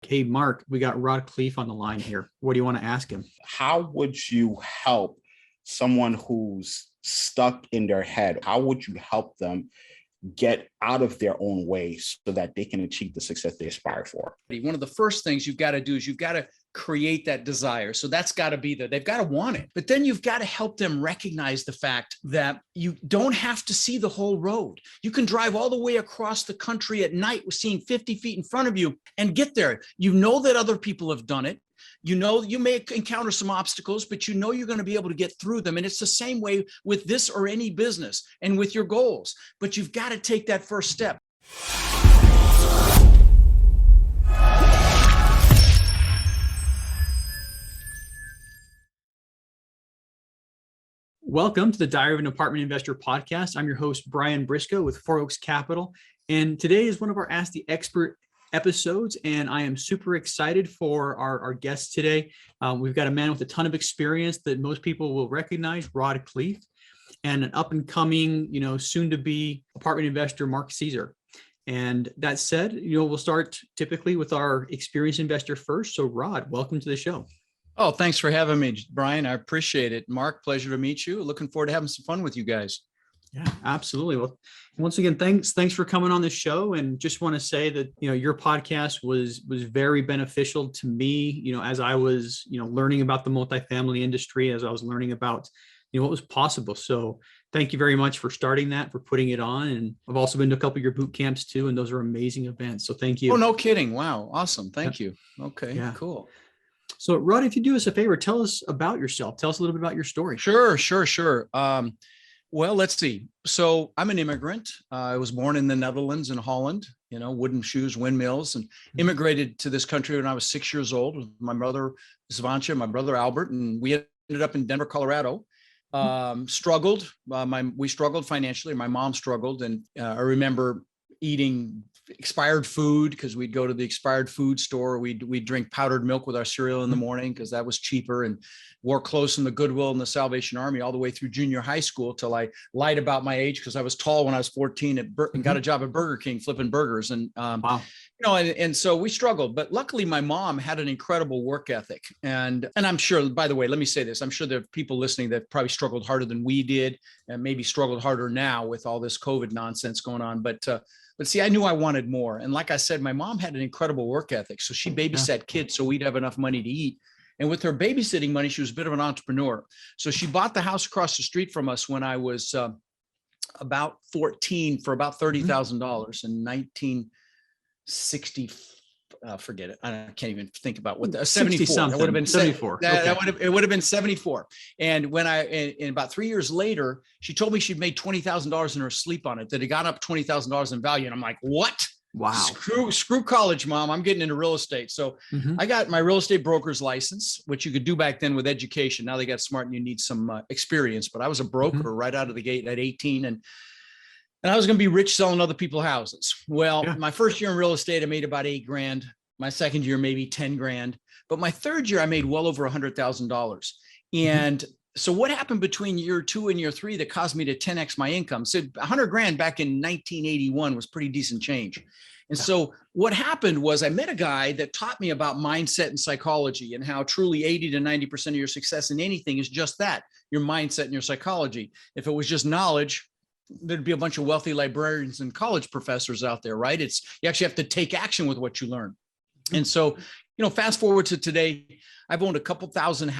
Hey, Marc, we got Rod Khleif on the line here. What do you want to ask him? How would you help someone who's stuck in their head? How would you help them get out of their own way so that they can achieve the success they aspire for? One of the first things you've got to do is you've got to create that desire. So that's got to be there. They've got to want it. But then you've got to help them recognize the fact that you don't have to see the whole road. You can drive all the way across the country at night with seeing 50 feet in front of you and get there. You know that other people have done it. You know, you may encounter some obstacles, but you know you're going to be able to get through them. And it's the same way with this or any business and with your goals. But you've got to take that first step. Welcome to the Diary of an Apartment Investor podcast. I'm your host, Brian Briscoe with Four Oaks Capital. And today is one of our Ask the Expert episodes, and I am super excited for our guest today. We've got a man with a ton of experience that most people will recognize, Rod Khleif, and an up-and-coming, soon-to-be apartment investor, Marc Cesar. And that said, we'll start typically with our experienced investor first. So, Rod, welcome to the show. Oh, thanks for having me, Brian. I appreciate it. Marc, pleasure to meet you. Looking forward to having some fun with you guys. Yeah, absolutely. Well, once again, thanks for coming on the show. And just want to say that, your podcast was very beneficial to me, as I was, learning about the multifamily industry, as I was learning about, what was possible. So thank you very much for starting that, for putting it on. And I've also been to a couple of your boot camps too, and those are amazing events. So thank you. Oh, no kidding. Wow. Awesome. Thank you. Okay, yeah. Cool. So, Rod, if you do us a favor, tell us about yourself. Tell us a little bit about your story. Sure. Well, let's see. So I'm an immigrant. I was born in the Netherlands in Holland, wooden shoes, windmills, and immigrated to this country when I was 6 years old with my mother, Svancha, my brother, Albert, and we ended up in Denver, Colorado. Struggled. We struggled financially. My mom struggled. And I remember eating expired food because we'd go to the expired food store. We'd drink powdered milk with our cereal in the morning because that was cheaper, and wore clothes in the Goodwill and the Salvation Army all the way through junior high school till I lied about my age because I was tall when I was 14 and got a job at Burger King flipping burgers. And, wow. And so we struggled, but luckily my mom had an incredible work ethic. And I'm sure, by the way, let me say this, I'm sure there are people listening that probably struggled harder than we did and maybe struggled harder now with all this COVID nonsense going on. But see, I knew I wanted more. And like I said, my mom had an incredible work ethic. So she babysat kids so we'd have enough money to eat. And with her babysitting money, she was a bit of an entrepreneur. So she bought the house across the street from us when I was about 14 for about $30,000 in 1960. Forget it. I can't even think about what the 74. That would have been 74. It would have been 74. And when in about 3 years later, she told me she'd made $20,000 in her sleep on it, that it got up $20,000 in value. And I'm like, what? Wow. Screw college, Mom. I'm getting into real estate. So I got my real estate broker's license, which you could do back then with education. Now they got smart and you need some experience. But I was a broker right out of the gate at 18. And I was going to be rich selling other people's houses. Well, my first year in real estate, I made about $8,000. My second year, maybe $10,000. But my third year, I made well over $100,000. And so what happened between year 2 and year 3 that caused me to 10x my income? So $100,000 back in 1981 was pretty decent change. And so what happened was I met a guy that taught me about mindset and psychology and how truly 80 to 90% of your success in anything is just that, your mindset and your psychology. If it was just knowledge, there'd be a bunch of wealthy librarians and college professors out there, right? You actually have to take action with what you learn. And so, fast forward to today, I've owned a couple thousand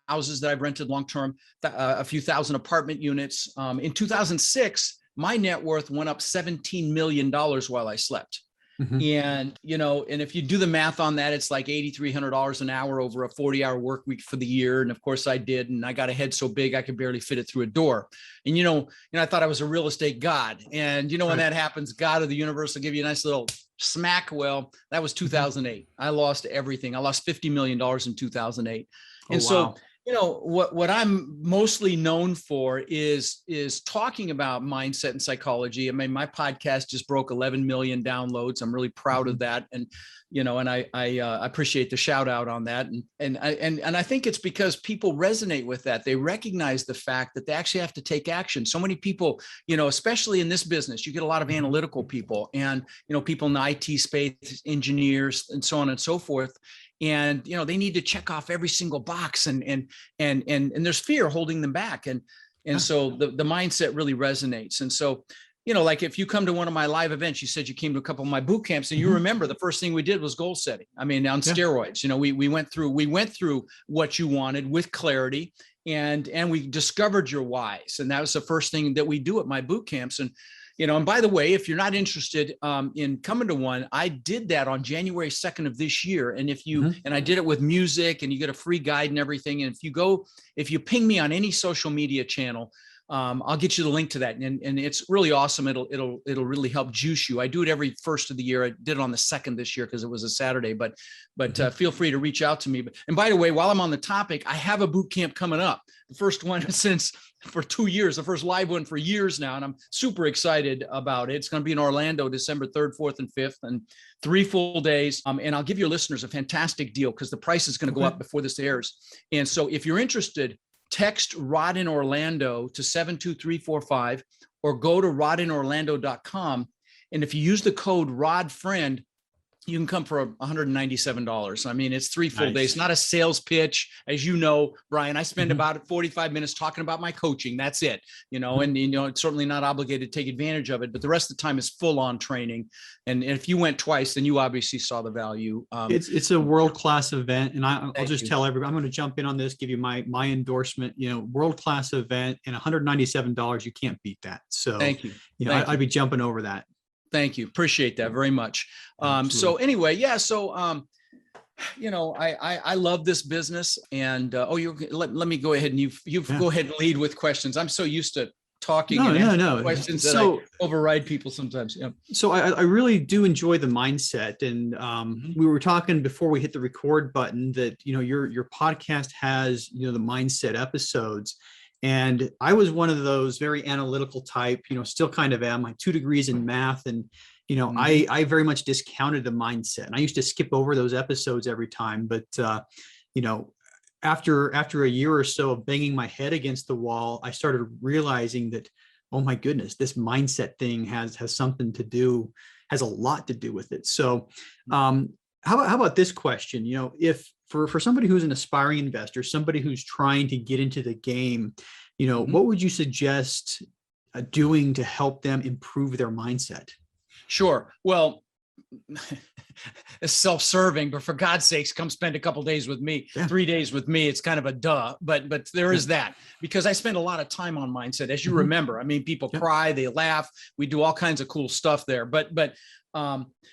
houses that I've rented long-term, a few thousand apartment units. In 2006, my net worth went up $17 million while I slept. And, and if you do the math on that, it's like $8,300 an hour over a 40-hour work week for the year. And of course I did. And I got a head so big, I could barely fit it through a door. And, I thought I was a real estate god. And, when that happens, God of the universe will give you a nice little smack. Well, that was 2008. I lost everything. I lost $50 million in 2008. And so what I'm mostly known for is talking about mindset and psychology. I mean, my podcast just broke 11 million downloads. I'm really proud of that, and I appreciate the shout out on that. And I think it's because people resonate with that. They recognize the fact that they actually have to take action. So many people, especially in this business, you get a lot of analytical people and people in the IT space, engineers, and so on and so forth. And they need to check off every single box, and there's fear holding them back, and so the mindset really resonates. And so like if you come to one of my live events, you said you came to a couple of my boot camps, and you remember the first thing we did was goal setting. I mean, on steroids. We went through what you wanted with clarity, and we discovered your whys, and that was the first thing that we do at my boot camps. And by the way, if you're not interested in coming to one, I did that on January 2nd of this year. And and I did it with music, and you get a free guide and everything. And if you ping me on any social media channel, I'll get you the link to that. And it's really awesome. It'll really help juice you. I do it every first of the year. I did it on the 2nd this year because it was a Saturday, but feel free to reach out to me. And by the way, while I'm on the topic, I have a boot camp coming up. The first one for 2 years, the first live one for years now. And I'm super excited about it. It's going to be in Orlando, December 3rd, 4th, and 5th, and 3 full days. And I'll give your listeners a fantastic deal because the price is going to go up before this airs. And so if you're interested, text Rod in Orlando to 72345 or go to rodinorlando.com. And if you use the code RODFRIEND, you can come for $197. I mean, it's 3 full days, not a sales pitch. As you know, Brian, I spend about 45 minutes talking about my coaching. That's it, and, it's certainly not obligated to take advantage of it, but the rest of the time is full on training. And if you went twice, then you obviously saw the value. It's a world-class event. And I'll just tell everybody, I'm going to jump in on this, give you my endorsement, world-class event, and $197. You can't beat that. So thank you. I'd be jumping over that. Thank you. Appreciate that very much. So anyway, I love this business, and let me go ahead and you go ahead and lead with questions. I'm so used to talking and questions that I override people sometimes. Yeah. So I really do enjoy the mindset, and we were talking before we hit the record button that your podcast has the mindset episodes. And I was one of those very analytical type, still kind of am. I 2 degrees in math, and I very much discounted the mindset, and I used to skip over those episodes every time. But after a year or so of banging my head against the wall, I started realizing that, oh my goodness, this mindset thing has a lot to do with it. So how about this question? If for somebody who's an aspiring investor, somebody who's trying to get into the game, what would you suggest doing to help them improve their mindset? Sure. Well, it's self-serving, but for God's sakes, come spend a couple of days with me, 3 days with me. It's kind of a duh, but there is that, because I spend a lot of time on mindset. As you remember, I mean, people cry, they laugh, we do all kinds of cool stuff there, but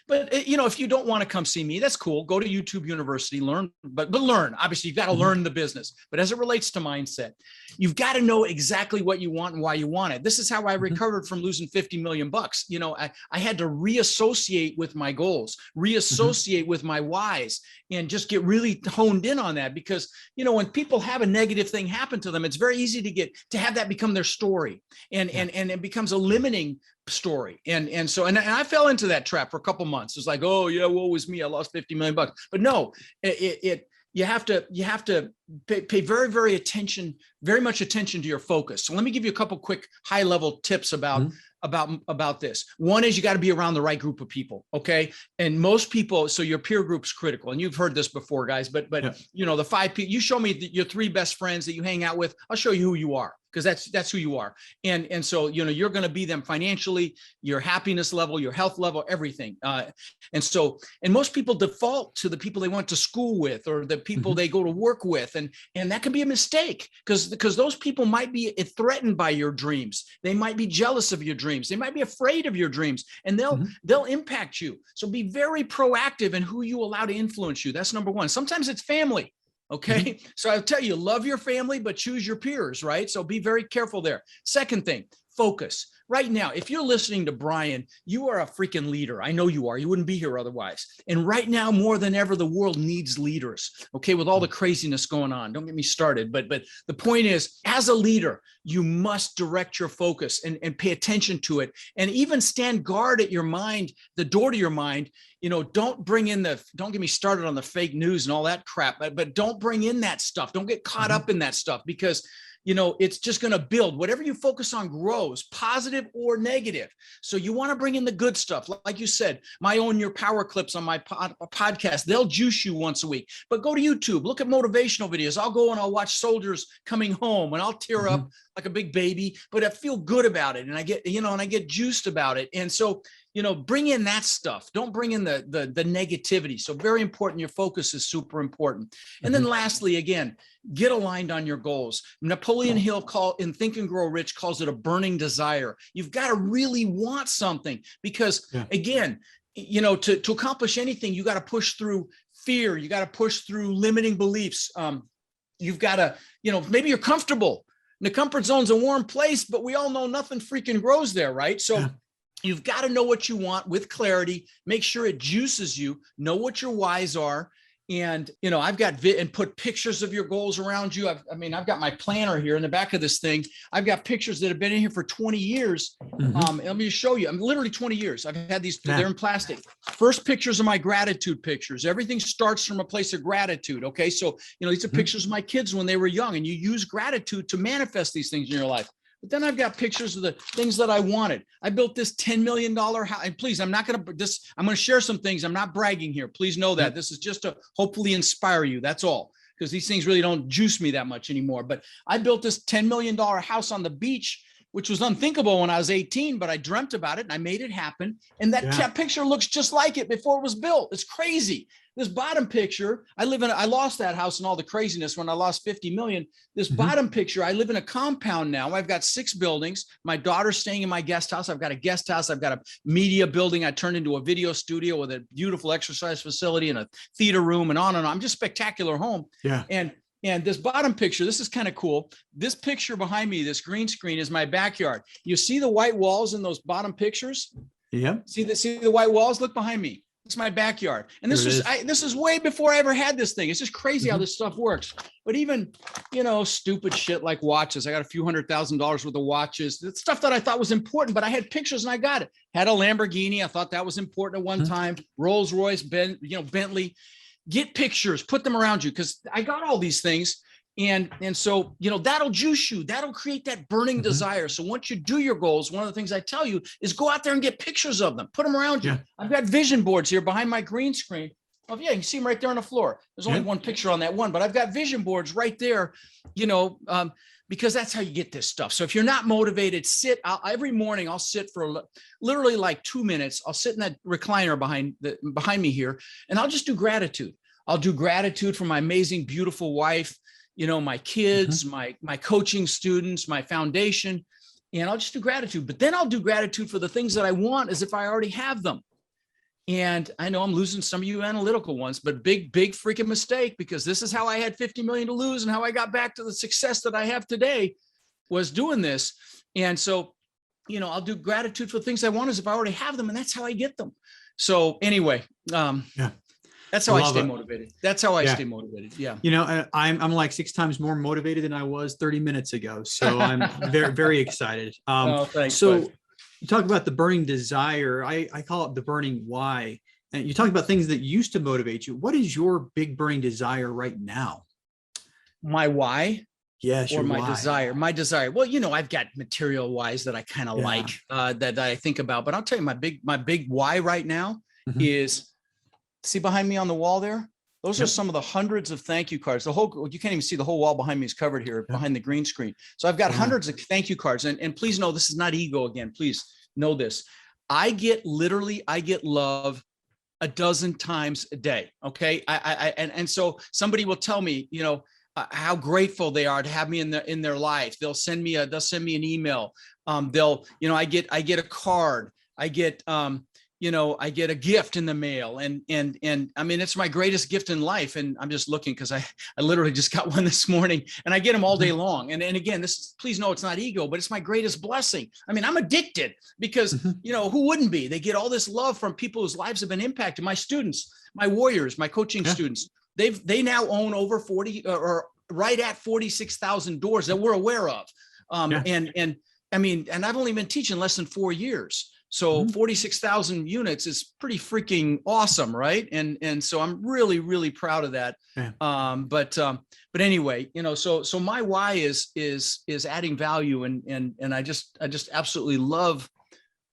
if you don't want to come see me, that's cool. Go to YouTube University, learn, but learn. Obviously, you've got to learn the business. But as it relates to mindset, you've got to know exactly what you want and why you want it. This is how I recovered from losing $50 million. I had to reassociate with my goals, reassociate with my whys, and just get really honed in on that. Because when people have a negative thing happen to them, it's very easy to have that become their story, and it becomes a limiting story. And I fell into that trap for a couple months. It's like, oh yeah, woe was me, I lost $50 million. But no, you have to pay very much attention to your focus. So let me give you a couple quick high level tips about this. One is you got to be around the right group of people. Okay. And most people, so your peer group's critical, and you've heard this before, guys, but the 5 people, you show me your 3 best friends that you hang out with, I'll show you who you are. Because that's who you are. And so, you're going to be them financially, your happiness level, your health level, everything. And most people default to the people they went to school with, or the people they go to work with. And that can be a mistake, because those people might be threatened by your dreams. They might be jealous of your dreams. They might be afraid of your dreams, and they'll impact you. So be very proactive in who you allow to influence you. That's number one. Sometimes it's family. Okay. So I'll tell you, love your family, but choose your peers, right? So be very careful there. Second thing, focus. Right now, if you're listening to Brian, you are a freaking leader. I know you are. You wouldn't be here otherwise. And right now, more than ever, the world needs leaders. Okay, with all the craziness going on. Don't get me started. But the point is, as a leader, you must direct your focus and pay attention to it. And even stand guard at your mind, the door to your mind. Don't get me started on the fake news and all that crap, but don't bring in that stuff. Don't get caught up in that stuff, because it's just going to build. Whatever you focus on grows, positive or negative. So you want to bring in the good stuff. Like you said, my Own Your Power clips on my podcast, they'll juice you once a week. But go to YouTube, look at motivational videos. I'll go and I'll watch soldiers coming home, and I'll tear up like a big baby, but I feel good about it. And I get juiced about it. And so, bring in that stuff. Don't bring in the negativity. So very important. Your focus is super important. And then lastly, again, get aligned on your goals. Napoleon Hill in Think and Grow Rich calls it a burning desire. You've got to really want something, because again, to accomplish anything, you got to push through fear. You got to push through limiting beliefs. You've got to, maybe you're comfortable. The comfort zone's a warm place, but we all know nothing freaking grows there, right? So you've got to know what you want with clarity. Make sure it juices you. Know what your whys are. And, I've got and put pictures of your goals around you. I've got my planner here in the back of this thing. I've got pictures that have been in here for 20 years. Let me show you. I'm literally 20 years. I've had these, they're in plastic. First pictures are my gratitude pictures. Everything starts from a place of gratitude. Okay. So, these are pictures of my kids when they were young, and you use gratitude to manifest these things in your life. But then I've got pictures of the things that I wanted. I built this $10 million house. And please, I'm going to share some things. I'm not bragging here. Please know that. This is just to hopefully inspire you. That's all. Because these things really don't juice me that much anymore. But I built this $10 million house on the beach, which was unthinkable when I was 18, but I dreamt about it and I made it happen. And that picture looks just like it before it was built. It's crazy. This bottom picture, I lost that house and all the craziness when I lost 50 million. This bottom picture, I live in a compound now. I've got 6 buildings. My daughter's staying in my guest house. I've got a guest house. I've got a media building. I turned into a video studio with a beautiful exercise facility and a theater room and on and on. I'm just spectacular home. Yeah. And this bottom picture, this is kind of cool. This picture behind me, this green screen, is my backyard. You see the white walls in those bottom pictures? Yeah. See the white walls? Look behind me. It's my backyard. And this is way before I ever had this thing. It's just crazy how this stuff works. But even, stupid shit like watches. I got a few $100,000 worth of watches. It's stuff that I thought was important, but I had pictures and I got it. Had a Lamborghini. I thought that was important at one time. Rolls Royce, Bentley. Get pictures, put them around you, because I got all these things. And so, that'll juice you. That'll create that burning desire. So once you do your goals, one of the things I tell you is go out there and get pictures of them. Put them around you. I've got vision boards here behind my green screen. Oh, yeah, you can see them right there on the floor. There's only one picture on that one, but I've got vision boards right there, because that's how you get this stuff. So if you're not motivated, every morning I'll sit for literally like 2 minutes. I'll sit in that recliner behind me here, and I'll just do gratitude. I'll do gratitude for my amazing, beautiful wife, my kids, my coaching students, my foundation, and I'll just do gratitude. But then I'll do gratitude for the things that I want as if I already have them. And I know I'm losing some of you analytical ones, but big freaking mistake, because this is how I had 50 million to lose. And how I got back to the success that I have today was doing this. And so, I'll do gratitude for things I want as if I already have them. And that's how I get them. So anyway, that's how I stay motivated. That's how I stay motivated. Yeah. I'm like 6 times more motivated than I was 30 minutes ago. So I'm very, very excited. Thanks. So you talk about the burning desire. I call it the burning why. And you talk about things that used to motivate you. What is your big burning desire right now? My why? Yes. Or my desire. My desire. Well, I've got material whys that I kind of like, that I think about, but I'll tell you my big why right now is, see behind me on the wall there? Those are some of the hundreds of thank you cards. You can't even see the whole wall behind me is covered here behind the green screen. So I've got hundreds of thank you cards. And please know, this is not ego again. Please know this. I get love a dozen times a day. Okay. And so somebody will tell me, how grateful they are to have me in their life. They'll send me an email. I get a card. I get, I get a gift in the mail, and I mean, it's my greatest gift in life. And I'm just looking, because I literally just got one this morning, and I get them all day long. And again, please know it's not ego, but it's my greatest blessing. I mean, I'm addicted because, who wouldn't be? They get all this love from people whose lives have been impacted. My students, my warriors, my coaching students, they now own over 40 or right at 46,000 doors that we're aware of. And I mean, and I've only been teaching less than 4 years. So 46,000 units is pretty freaking awesome, right? And so I'm really, really proud of that. Yeah. But anyway, so my why is adding value, and I just absolutely love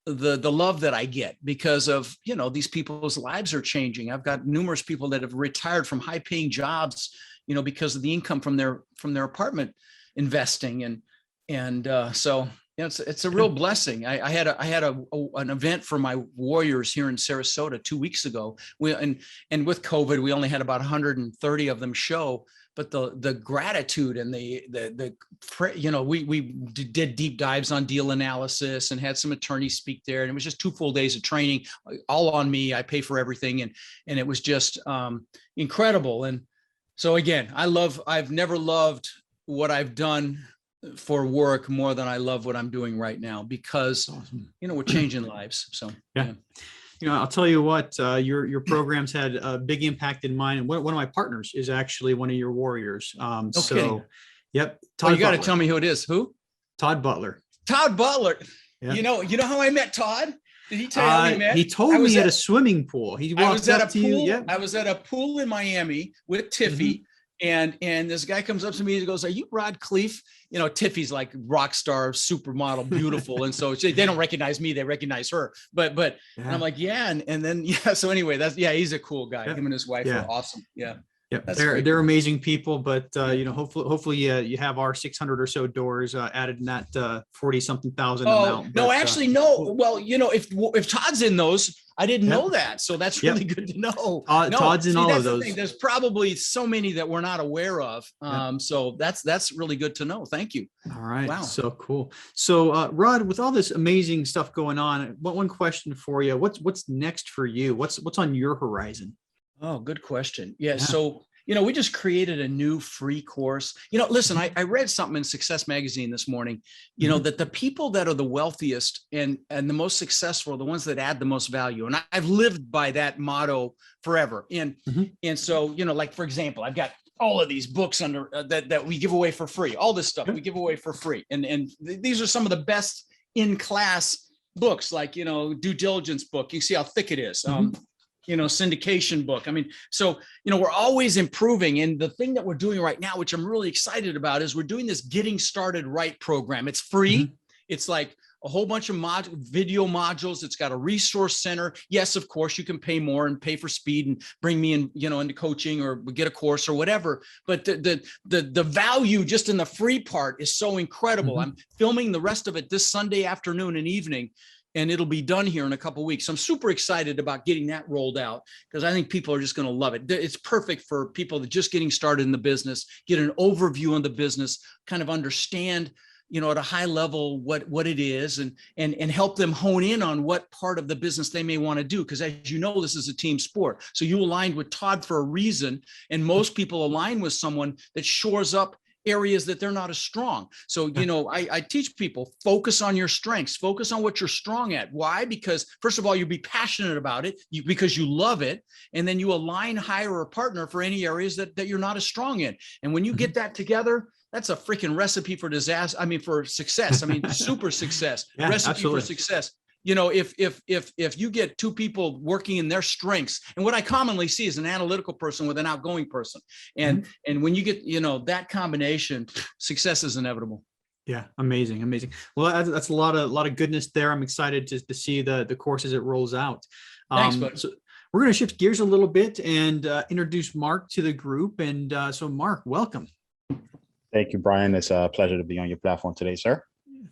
the love that I get because of, these people's lives are changing. I've got numerous people that have retired from high paying jobs, because of the income from their apartment investing. So it's a real blessing. I had an event for my warriors here in Sarasota 2 weeks ago. And with COVID, we only had about 130 of them show. But the gratitude and we did deep dives on deal analysis and had some attorneys speak there, and it was just 2 full days of training, all on me. I pay for everything, and it was just incredible. And so again, I've never loved what I've done for work more than I love what I'm doing right now, because awesome. We're changing lives. So yeah. I'll tell you what, your programs had a big impact in mine. And one of my partners is actually one of your warriors. So, yep. Todd, you got to tell me who it is. Who? Todd Butler. Todd Butler. Yep. You know how I met Todd? Did he tell you how we met? He told me at a swimming pool. He walked up to you. Yep. I was at a pool in Miami with Tiffy. And this guy comes up to me and goes, "Are you Rod Khleif?" Tiffy's like rock star, supermodel, beautiful. And so they don't recognize me, they recognize her. But and I'm like, yeah. And then, so anyway, he's a cool guy. Him and his wife are awesome. Yeah. Yeah, they're amazing people, but hopefully you have our 600 or so doors added in that 40-something thousand amount. No, actually, no. Well, if Todd's in those, I didn't know that, so that's really good to know. Todd's in all of those. There's probably so many that we're not aware of. So that's really good to know. Thank you. All right. Wow. So cool. So Rod, with all this amazing stuff going on, one question for you: what's next for you? What's on your horizon? Oh, good question. Yeah. So, we just created a new free course. Listen, I read something in Success Magazine this morning, that the people that are the wealthiest and the most successful are the ones that add the most value. And I've lived by that motto forever. And so, like, for example, I've got all of these books under that we give away for free, all this stuff we give away for free. And these are some of the best in class books, like, due diligence book. You see how thick it is. Syndication book. I mean, so, we're always improving. And the thing that we're doing right now, which I'm really excited about, is we're doing this Getting Started Right program. It's free. It's like a whole bunch of video modules. It's got a resource center. Yes, of course, you can pay more and pay for speed and bring me in, into coaching or get a course or whatever. But the value just in the free part is so incredible. I'm filming the rest of it this Sunday afternoon and evening, and it'll be done here in a couple of weeks. So I'm super excited about getting that rolled out, because I think people are just going to love it. It's perfect for people that are just getting started in the business, get an overview on the business, kind of understand, at a high level what it is, and help them hone in on what part of the business they may want to do. Because as you know, this is a team sport. So you aligned with Todd for a reason, and most people align with someone that shores up areas that they're not as strong. So, I teach people, focus on your strengths, focus on what you're strong at. Why? Because first of all, you'll be passionate about it because you love it. And then you align, hire a partner for any areas that you're not as strong in. And when you get that together, that's a freaking recipe for disaster. I mean, for success. I mean, super success, recipe for success. If you get two people working in their strengths, and what I commonly see is an analytical person with an outgoing person. And when you get, that combination, success is inevitable. Yeah. Amazing. Well, that's a lot of goodness there. I'm excited to see the course as it rolls out. Thanks, bud. So we're going to shift gears a little bit and introduce Marc to the group. And so Marc, welcome. Thank you, Brian. It's a pleasure to be on your platform today, sir.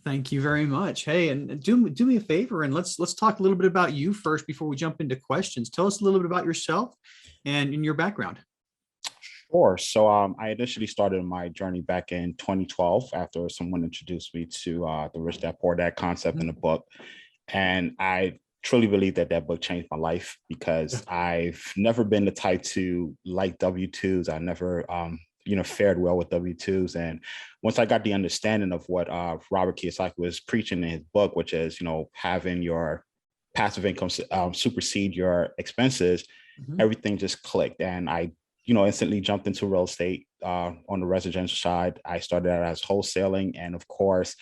Thank you very much. Hey, and do me a favor, and let's talk a little bit about you first before we jump into questions. Tell us a little bit about yourself and in your background. Sure. So I initially started my journey back in 2012 after someone introduced me to the Rich Dad Poor Dad concept in the book. And I truly believe that that book changed my life, because I've never been the type to like W-2s. I never, fared well with W-2s. And once I got the understanding of what Robert Kiyosaki was preaching in his book, which is, having your passive income supersede your expenses, everything just clicked. And I, instantly jumped into real estate on the residential side. I started out as wholesaling. And of course,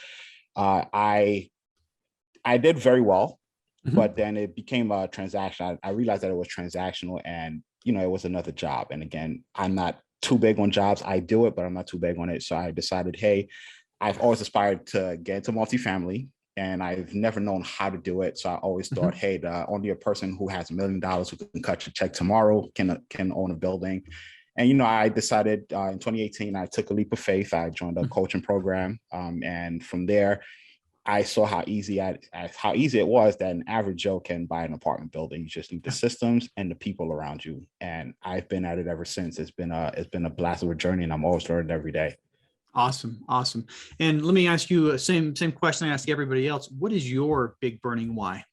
I did very well. But then it became a transaction. I realized that it was transactional, and, it was another job. And again, I'm not too big on jobs. I do it, but I'm not too big on it. So I decided, hey, I've always aspired to get into multifamily, and I've never known how to do it. So I always thought, hey, only a person who has $1 million who can cut your check tomorrow can own a building. And, I decided in 2018, I took a leap of faith. I joined a coaching program. And from there, I saw how easy it was that an average Joe can buy an apartment building. You just need the systems and the people around you. And I've been at it ever since. It's been a blast of a journey, and I'm always learning every day. Awesome. And let me ask you the same question I ask everybody else. What is your big burning why?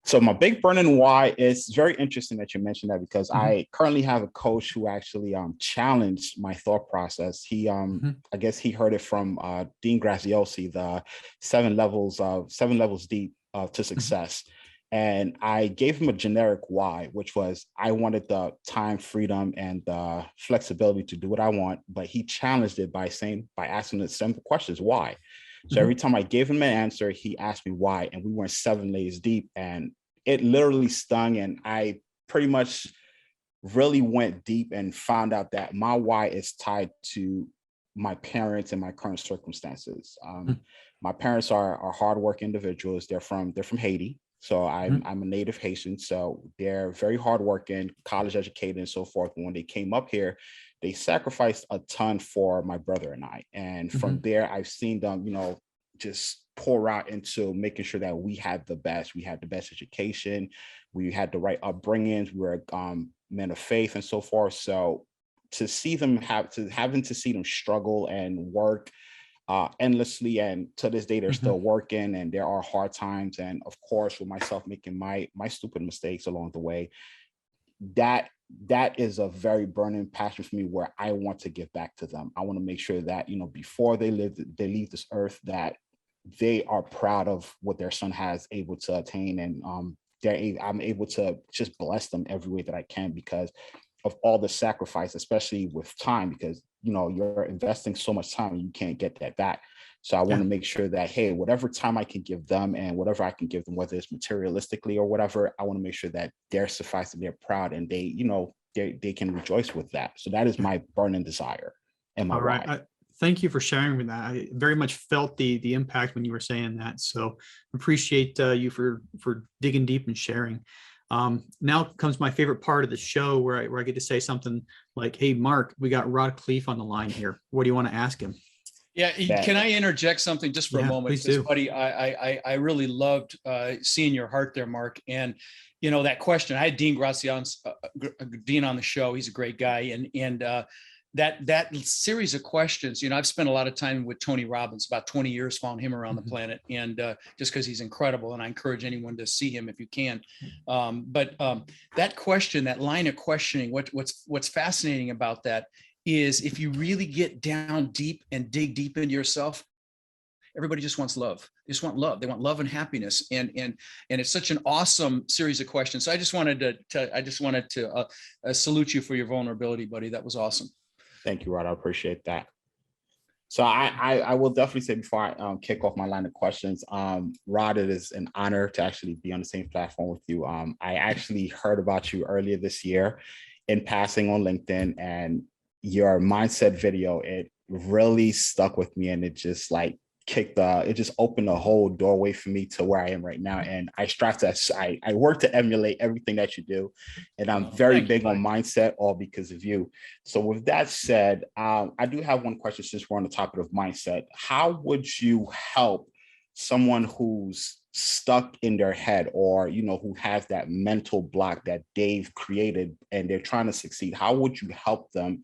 So my big burning why is very interesting that you mentioned that, because I currently have a coach who actually challenged my thought process. He I guess he heard it from Dean Graziosi, the seven levels deep to success. And I gave him a generic why, which was I wanted the time, freedom, and the flexibility to do what I want. But he challenged it by asking the simple questions, why? So every time I gave him an answer, he asked me why, and we went 7 layers deep, and it literally stung. And I pretty much really went deep and found out that my why is tied to my parents and my current circumstances. My parents are hardworking individuals. They're from Haiti. So I'm a native Haitian. So they're very hardworking, college educated, and so forth. And when they came up here, they sacrificed a ton for my brother and I. And from there, I've seen them, just pour out into making sure that we had the best. We had the best education. We had the right upbringings. We were men of faith and so forth. So to see them having to see them struggle and work endlessly, and to this day they're still working, and there are hard times, and of course with myself making my stupid mistakes along the way, that is a very burning passion for me, where I want to give back to them. I want to make sure that before they leave this earth, that they are proud of what their son has able to attain, and I'm able to just bless them every way that I can, because of all the sacrifice, especially with time, because you're investing so much time and you can't get that back. So I want to make sure that, hey, whatever time I can give them and whatever I can give them, whether it's materialistically or whatever, I want to make sure that they're sufficed and they're proud, and they can rejoice with that. So that is my burning desire and my why. Thank you for sharing with that. I very much felt the impact when you were saying that. So appreciate you for digging deep and sharing. Now comes my favorite part of the show, where I get to say something like, hey, Marc, we got Rod Khleif on the line here. What do you want to ask him? Yeah. Can I interject something just for a moment? Please do. Buddy, I really loved seeing your heart there, Marc. And, that question, I had Dean on the show. He's a great guy. And that series of questions, I've spent a lot of time with Tony Robbins, about 20 years, following him around the planet. And just because he's incredible, and I encourage anyone to see him if you can. But that question, that line of questioning, what's fascinating about that is, if you really get down deep and dig deep into yourself, everybody just wants love. They just want love. They want love and happiness. And it's such an awesome series of questions. So I just wanted to salute you for your vulnerability, buddy. That was awesome. Thank you, Rod. I appreciate that. So I will definitely say, before I kick off my line of questions, Rod, it is an honor to actually be on the same platform with you. I actually heard about you earlier this year in passing on LinkedIn, and your mindset video, it really stuck with me, and it just it just opened a whole doorway for me to where I am right now. And I strive to, I work to emulate everything that you do. And I'm very big on mindset, all because of you. So with that said, I do have one question, since we're on the topic of mindset. How would you help someone who's stuck in their head, or, who has that mental block that they've created and they're trying to succeed? How would you help them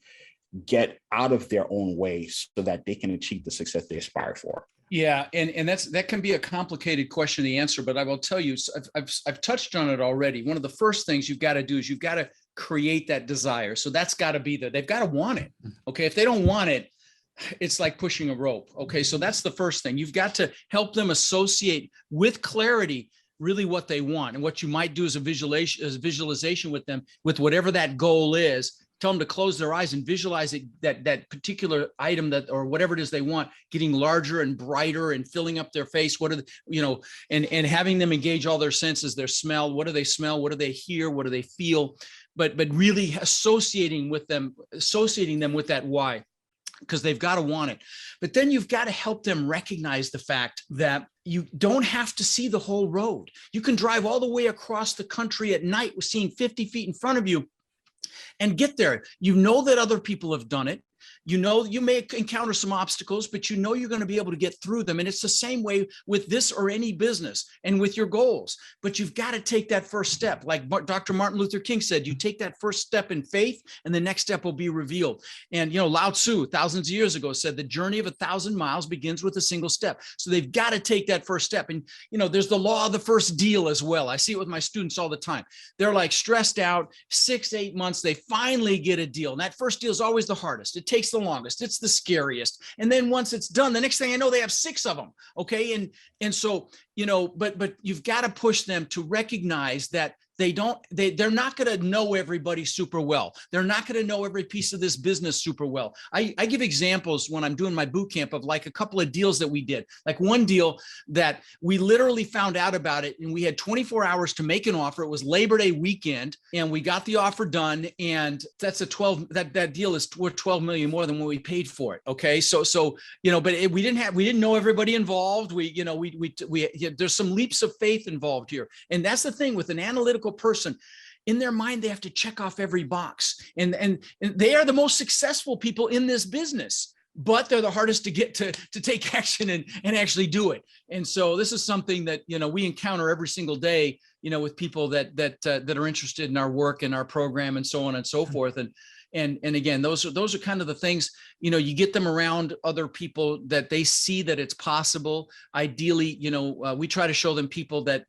get out of their own way so that they can achieve the success they aspire for? Yeah, and that can be a complicated question to answer, but I will tell you, I've touched on it already. One of the first things you've got to do is you've got to create that desire. So that's got to be there. They've got to want it. Okay, if they don't want it, it's like pushing a rope. Okay, so that's the first thing. You've got to help them associate with clarity really what they want, and what you might do is a visualization with them with whatever that goal is. Tell them to close their eyes and visualize it, that particular item that, or whatever it is they want, getting larger and brighter and filling up their face. What are the, and having them engage all their senses, their smell. What do they smell? What do they hear? What do they feel? But really associating them with that why, because they've got to want it. But then you've got to help them recognize the fact that you don't have to see the whole road. You can drive all the way across the country at night with seeing 50 feet in front of you and get there. You know that other people have done it. You know, you may encounter some obstacles, but you know you're going to be able to get through them. And it's the same way with this or any business and with your goals. But you've got to take that first step. Like Dr. Martin Luther King said, you take that first step in faith and the next step will be revealed. And, Lao Tzu, thousands of years ago, said the journey of 1,000 miles begins with a single step. So they've got to take that first step. And, there's the law of the first deal as well. I see it with my students all the time. They're like stressed out, 6-8 months, they finally get a deal. And that first deal is always the hardest. It takes the longest, it's the scariest. And then once it's done, the next thing I know, they have 6 of them. Okay. And so, but you've got to push them to recognize that they're not going to know everybody super well. They're not going to know every piece of this business super well. I give examples when I'm doing my boot camp of like a couple of deals that we did. Like one deal that we literally found out about it and we had 24 hours to make an offer. It was Labor Day weekend and we got the offer done. And that's that deal is worth 12 million more than what we paid for it. Okay. So, but we didn't know everybody involved. There's some leaps of faith involved here. And that's the thing with an analytical person. In their mind, they have to check off every box, and they are the most successful people in this business, but they're the hardest to get to take action and actually do it. And so this is something that we encounter every single day, with people that are interested in our work and our program and so on and so forth. And again, those are kind of the things, you get them around other people that they see that it's possible. Ideally, we try to show them people that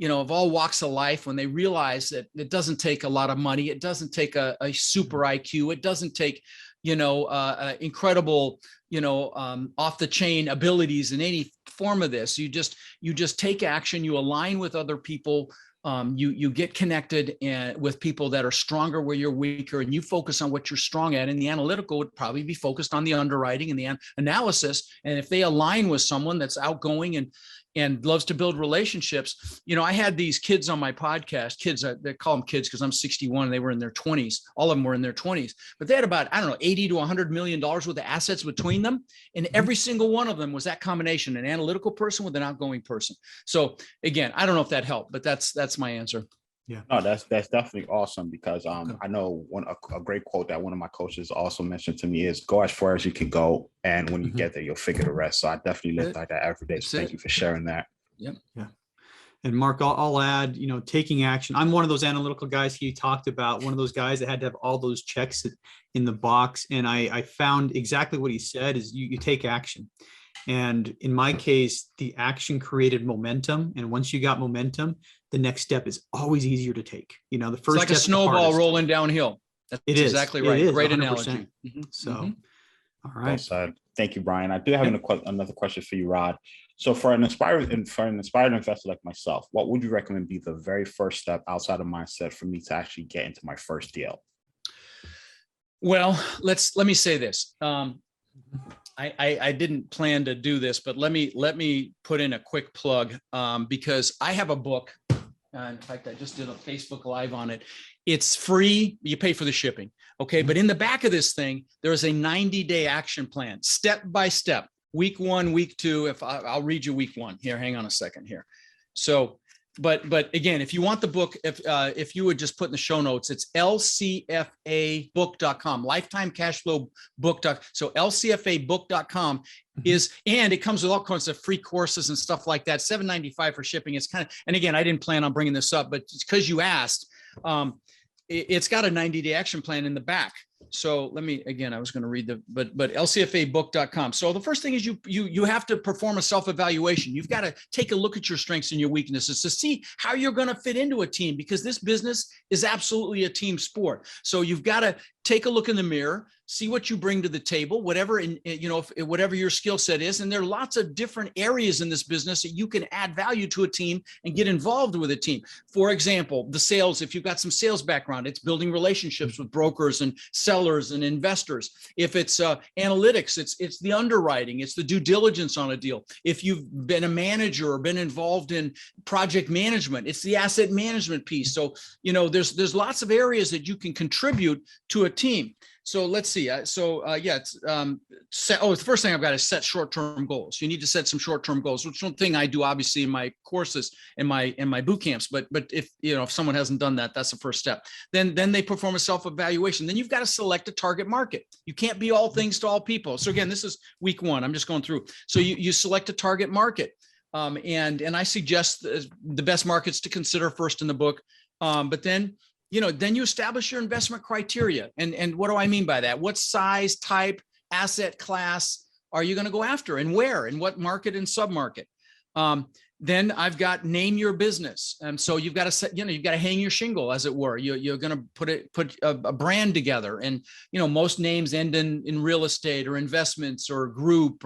of all walks of life, when they realize that it doesn't take a lot of money, it doesn't take a super IQ, it doesn't take, incredible, off the chain abilities in any form of this. You just take action, you align with other people. You get connected with people that are stronger where you're weaker, and you focus on what you're strong at. And the analytical would probably be focused on the underwriting and the analysis. And if they align with someone that's outgoing and loves to build relationships, I had these kids on my podcast. Kids, they call them kids because I'm 61 and they were in their 20s. All of them were in their 20s, but they had about, 80 to $100 million worth of assets between them. And every single one of them was that combination, an analytical person with an outgoing person. So again, I don't know if that helped, but that's my answer. Yeah. No, that's definitely awesome because I know a great quote that one of my coaches also mentioned to me is go as far as you can go, and when you get there, you'll figure the rest. So I definitely live like that every day. So thank you for sharing that. Yep. Yeah. And Marc, I'll add, taking action. I'm one of those analytical guys he talked about, one of those guys that had to have all those checks in the box. And I found exactly what he said is you take action. And in my case, the action created momentum. And once you got momentum, the next step is always easier to take. The first it's like a snowball rolling downhill. That's exactly right. It is, great 100%. Analogy. So, all right. Well said. Thank you, Brian. I do have another question for you, Rod. So for an inspired investor like myself, what would you recommend be the very first step outside of mindset for me to actually get into my first deal? Well, let me say this. I didn't plan to do this, but let me put in a quick plug because I have a book. In fact, I just did a Facebook Live on it. It's free. You pay for the shipping. Okay. But in the back of this thing, there is a 90-day action plan, step by step, week 1, week 2. I'll read you week 1 here. Hang on a second here. So, but again, if you want the book, if you would just put in the show notes, it's lcfabook.com, lifetime cashflow book. So lcfabook.com and it comes with all kinds of free courses and stuff like that. $7.95 for shipping. It's kind of, and again, I didn't plan on bringing this up, but it's because you asked, it's got a 90-day action plan in the back. So let me, again, I was going to read but lcfabook.com. So the first thing is you have to perform a self-evaluation. You've got to take a look at your strengths and your weaknesses to see how you're going to fit into a team, because this business is absolutely a team sport. So you've got to take a look in the mirror, see what you bring to the table, whatever your skill set is. And there are lots of different areas in this business that you can add value to a team and get involved with a team. For example, the sales, if you've got some sales background, it's building relationships with brokers and sellers and investors. If it's analytics, it's the underwriting, it's the due diligence on a deal. If you've been a manager or been involved in project management, it's the asset management piece. So, there's lots of areas that you can contribute to a team. So let's see. The first thing I've got is set short-term goals. You need to set some short-term goals, which is one thing I do obviously in my courses and my boot camps. But if someone hasn't done that, that's the first step. Then they perform a self-evaluation. Then you've got to select a target market. You can't be all things to all people. So again, this is week one. I'm just going through. So you select a target market, and I suggest the best markets to consider first in the book. But then you establish your investment criteria. And what do I mean by that? What size, type, asset class are you going to go after, and where, and what market and submarket? Then I've got name your business. And so you've got to set, you've got to hang your shingle, as it were. You're going to put a brand together. And, most names end in real estate or investments or group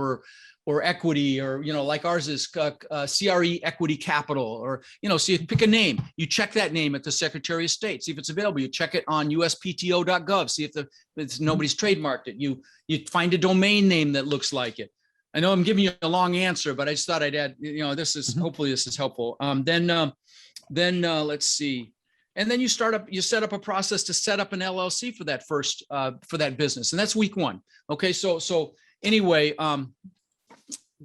or equity, or, like ours is CRE Equity Capital, or, so you pick a name, you check that name at the Secretary of State, see if it's available. You check it on uspto.gov, see if it's nobody's trademarked it. You find a domain name that looks like it. I know I'm giving you a long answer, but I just thought I'd add, hopefully this is helpful. Then let's see. And then you set up a process to set up an LLC for that for that business. And that's week one. Okay. So anyway,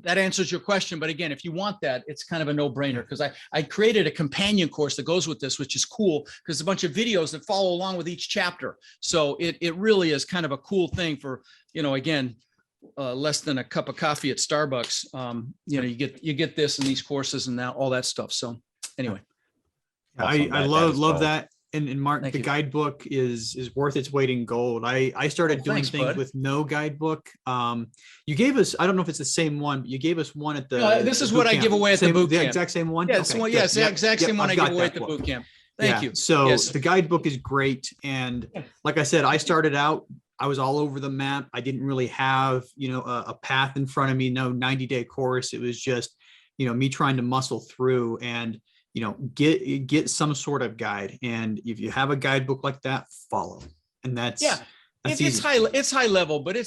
that answers your question. But again, if you want that, it's kind of a no-brainer, because I created a companion course that goes with this, which is cool because a bunch of videos that follow along with each chapter. So it really is kind of a cool thing for, again, less than a cup of coffee at Starbucks. You get this and these courses and all that stuff. So anyway. I love that. And Marc, the guidebook is worth its weight in gold. I started doing things with no guidebook. You gave us, I don't know if it's the same one, but you gave us one at the. This is what I give away at the boot camp. The exact same one? Yeah, it's the exact same one I give away at the boot camp. Thank you. So the guidebook is great. And like I said, I started out, I was all over the map. I didn't really have, a path in front of me, no 90-day course. It was just, me trying to muscle through and, get some sort of guide. And if you have a guidebook like that, follow. And that's it's high level, but I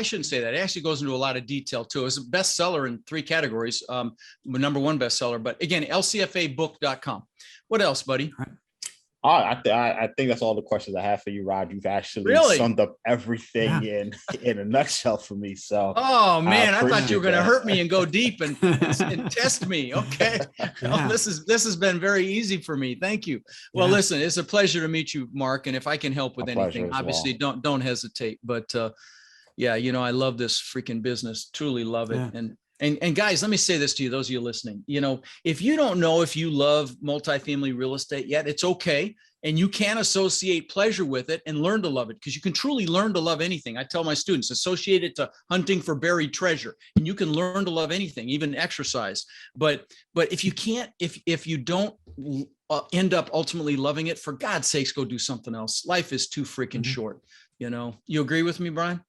shouldn't say that. It actually goes into a lot of detail too. It's a bestseller in 3 categories. Number 1 bestseller, but again, lcfabook.com. What else, buddy? I think that's all the questions I have for you, Rod. You've actually summed up everything in a nutshell for me. So, oh man, I thought you were going to hurt me and go deep and test me. Okay, well, this has been very easy for me. Thank you. Well, listen, it's a pleasure to meet you, Marc. And if I can help with anything, obviously don't hesitate. But I love this freaking business. Truly love it. And guys, let me say this to you, those of you listening, if you don't know if you love multifamily real estate yet, it's okay. And you can associate pleasure with it and learn to love it, because you can truly learn to love anything. I tell my students, associate it to hunting for buried treasure, and you can learn to love anything, even exercise. But if you can't, if you don't end up ultimately loving it, for God's sakes, go do something else. Life is too freaking short. You agree with me, Brian?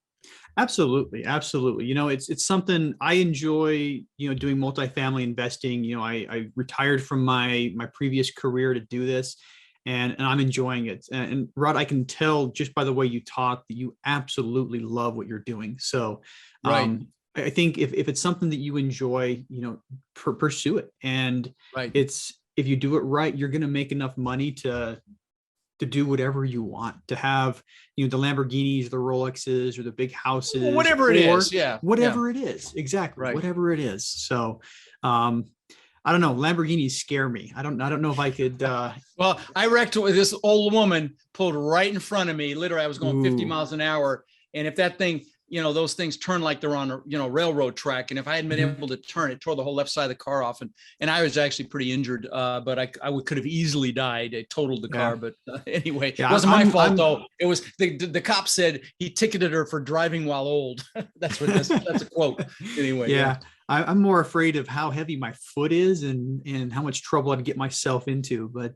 Absolutely. It's something I enjoy, doing multifamily investing. I retired from my previous career to do this, and I'm enjoying it. And Rod, I can tell just by the way you talk that you absolutely love what you're doing. So I think if it's something that you enjoy, pursue it. And if you do it right, you're going to make enough money to do whatever you want, to have, the Lamborghinis, the Rolexes, or the big houses, whatever it is. Whatever it is. Exactly. Right. Whatever it is. So, I don't know. Lamborghinis scare me. I don't know if I could. Well, I wrecked with this old woman pulled right in front of me. Literally, I was going 50 miles an hour. And if that thing, those things turn like they're on a railroad track. And if I hadn't been able to turn, it tore the whole left side of the car off. And I was actually pretty injured, but I could have easily died. It totaled the car. But anyway, it wasn't my fault though. It was the cop said he ticketed her for driving while old. That's a quote. Anyway. Yeah. I'm more afraid of how heavy my foot is and how much trouble I'd get myself into. But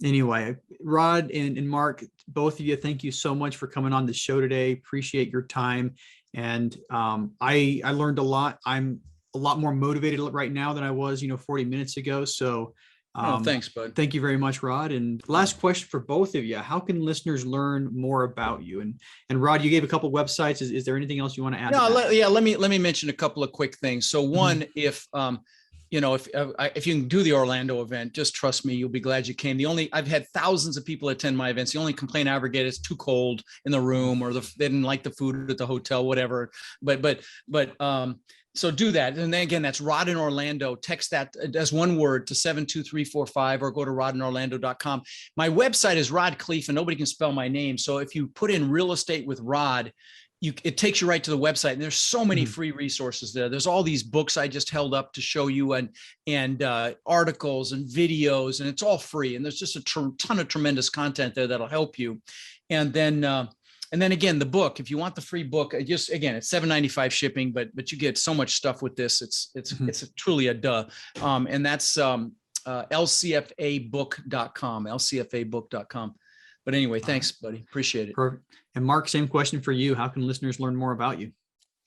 anyway, Rod and Marc, both of you, thank you so much for coming on the show today. Appreciate your time. And I learned a lot. I'm a lot more motivated right now than I was, 40 minutes ago. So thanks, bud. Thank you very much, Rod. And last question for both of you. How can listeners learn more about you? And Rod, you gave a couple of websites. Is there anything else you want to add? No, let me mention a couple of quick things. So one, if you can do the Orlando event, just trust me, you'll be glad you came. I've had thousands of people attend my events. The only complaint I ever get is too cold in the room, or they didn't like the food at the hotel, whatever. So do that. And then again, that's Rod in Orlando. Text that as one word to 72345, or go to rodinorlando.com. My website is Rod Khleif, and nobody can spell my name. So if you put in real estate with Rod, it takes you right to the website. And there's so many free resources there. There's all these books I just held up to show you, and articles and videos, and it's all free. And there's just a ton of tremendous content there that'll help you. And then again, the book, if you want the free book, it's $7.95 shipping, but you get so much stuff with this. It's truly a duh. And that's LCFAbook.com, LCFAbook.com. But anyway, thanks, buddy. Appreciate it. Perfect. And Marc, same question for you. How can listeners learn more about you?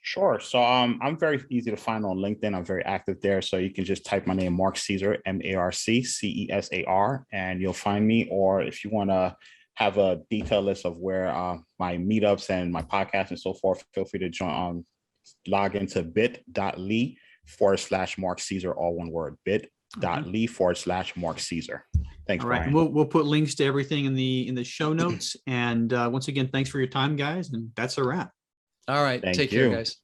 Sure. So I'm very easy to find on LinkedIn. I'm very active there. So you can just type my name, Marc Cesar, MarCcesar, and you'll find me. Or if you want to have a detailed list of where my meetups and my podcast and so forth, feel free to join log into bit.ly/Marc Cesar, all one word, bit.ly/Marc Cesar. Thanks. All right. We'll put links to everything in the show notes. And once again, thanks for your time, guys. And that's a wrap. All right. Take care, guys.